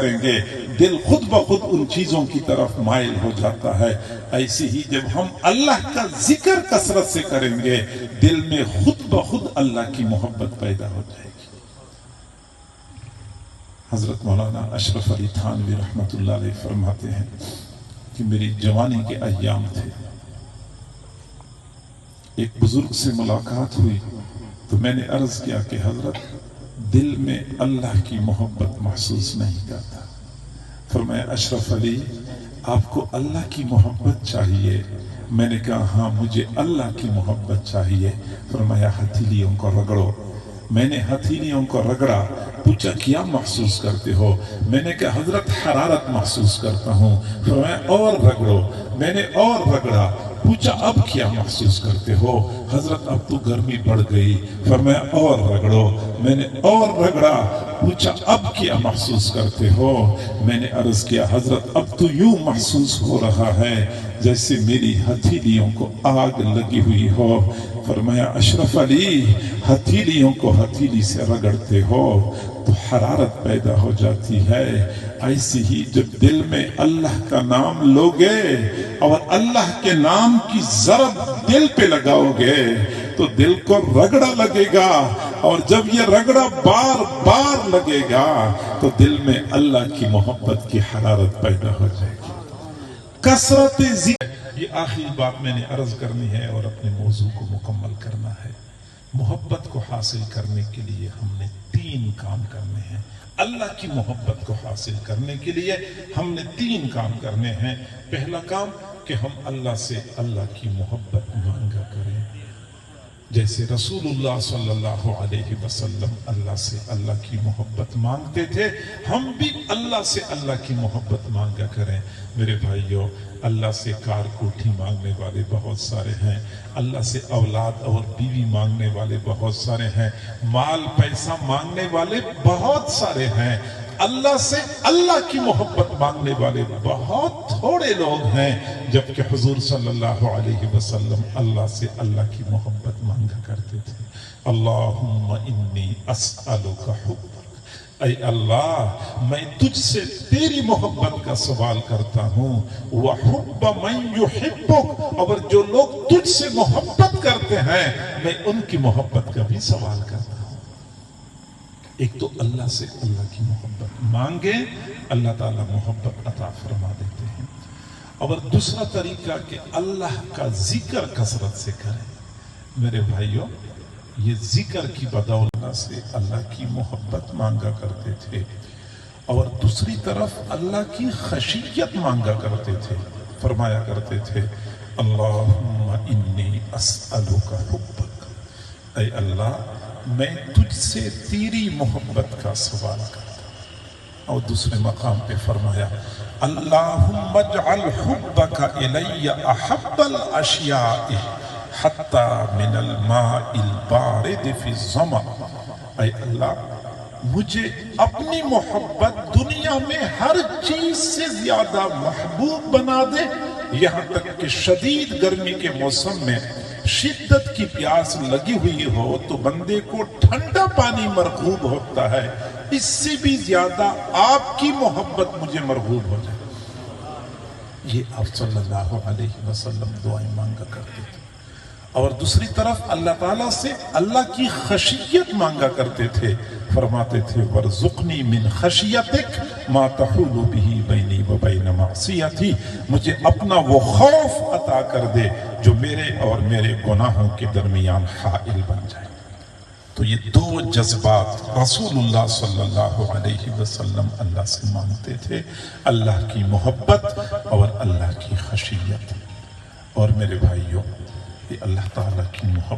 کریں گے دل خود بخود ان چیزوں کی طرف مائل ہو جاتا ہے. ایسے ہی جب ہم اللہ کا ذکر کثرت سے کریں گے دل میں خود بخود اللہ کی محبت پیدا ہو جائے گی. حضرت مولانا اشرف علی تھانوی رحمت اللہ علیہ فرماتے ہیں کہ میری جوانی کے ایام تھے، ایک بزرگ سے ملاقات ہوئی تو میں نے عرض کیا کہ حضرت دل میں اللہ کی محبت محسوس نہیں کرتا. فرمایا اشرف علی آپ کو اللہ کی محبت چاہیے؟ میں نے کہا ہاں مجھے اللہ کی محبت چاہیے. فرمایا ہتھیلیوں کو رگڑو. میں نے ہتھیلیوں کو رگڑا. پوچھا کیا محسوس کرتے ہو؟ میں نے کہا حضرت حرارت محسوس کرتا ہوں. فرمایا اور رگڑو. میں نے اور رگڑا. پوچھا اب کیا محسوس کرتے ہو؟ حضرت اب تو گرمی بڑھ گئی. فرمایا اور رگڑو. میں نے اور رگڑا. پوچھا اب کیا محسوس کرتے ہو؟ میں نے عرض کیا حضرت اب تو یوں محسوس ہو رہا ہے جیسے میری ہتھیلیوں کو آگ لگی ہوئی ہو. فرمایا اشرف علی ہتھیلیوں کو ہتھیلی سے رگڑتے ہو تو حرارت پیدا ہو جاتی ہے. ایسی ہی جب دل میں اللہ کا نام لوگے اور اللہ کے نام کی ضرب دل پہ لگاؤ گے تو دل کو رگڑا لگے گا، اور جب یہ رگڑا بار بار لگے گا تو دل میں اللہ کی محبت کی حرارت پیدا ہو جائے گی. کثرت ذکر، یہ آخری بات میں نے عرض کرنی ہے اور اپنے موضوع کو مکمل کرنا ہے. محبت کو حاصل کرنے کے لیے ہم نے 3 کام کرنے ہیں. اللہ کی محبت کو حاصل کرنے کے لیے ہم نے 3 کام کرنے ہیں. پہلا کام کہ ہم اللہ سے اللہ کی محبت مانگا کریں. جیسے رسول اللہ صلی اللہ علیہ وسلم اللہ سے اللہ کی محبت مانگتے تھے، ہم بھی اللہ سے اللہ کی محبت مانگا کریں. میرے بھائیوں، اللہ سے کار کوٹھی مانگنے والے بہت سارے ہیں، اللہ سے اولاد اور بیوی مانگنے والے بہت سارے ہیں، مال پیسہ مانگنے والے بہت سارے ہیں. اللہ سے اللہ کی محبت مانگنے والے بہت تھوڑے لوگ ہیں، جبکہ حضور صلی اللہ علیہ وسلم اللہ سے اللہ کی محبت مانگا کرتے تھے. اللہم انی اسألک حبک، اے اللہ میں تجھ سے تیری محبت کا سوال کرتا ہوں. وحب من یحبک، اور جو لوگ تجھ سے محبت کرتے ہیں میں ان کی محبت کا بھی سوال کرتا ہوں. ایک تو اللہ سے اللہ کی محبت مانگے، اللہ تعالیٰ محبت عطا فرما دیتے ہیں. اور دوسرا طریقہ کہ اللہ کا ذکر کثرت سے کریں. میرے بھائیوں، یہ ذکر کی بدولت سے اللہ کی محبت مانگا کرتے تھے، اور دوسری طرف اللہ کی خشیت مانگا کرتے تھے. فرمایا کرتے تھے اللہم انی اسألک حبک، اے اللہ میں تجھ سے تیری محبت کا سوال کرتا ہوں. اور دوسرے مقام پہ فرمایا اللہم اجعل حبک الی احب الاشیاء حتی من الماء البارد فی الظما. اے اللہ مجھے اپنی محبت دنیا میں ہر چیز سے زیادہ محبوب بنا دے، یہاں تک کہ شدید گرمی کے موسم میں شدت کی پیاس لگی ہوئی ہو تو بندے کو ٹھنڈا پانی مرغوب ہوتا ہے، اس سے بھی زیادہ آپ کی محبت مجھے مرغوب ہو جائے. یہ آپ صلی اللہ علیہ وسلم دعائیں مانگا کرتے تھے. اور دوسری طرف اللہ تعالیٰ سے اللہ کی خشیت مانگا کرتے تھے. فرماتے تھے وَارْزُقْنِي مِنْ خَشْيَتِكَ مَا تَحُولُ بِهِ بَيْنِي وَبَيْنَ مَعْصِيَتِي. مجھے اپنا وہ خوف عطا کر دے جو میرے اور میرے گناہوں کے درمیان حائل بن جائے. تو یہ 2 جذبات رسول اللہ صلی اللہ علیہ وسلم اللہ سے مانگتے تھے، اللہ کی محبت اور اللہ کی خشیت. اور میرے بھائیوں، یہ اللہ تعالیٰ کی محبت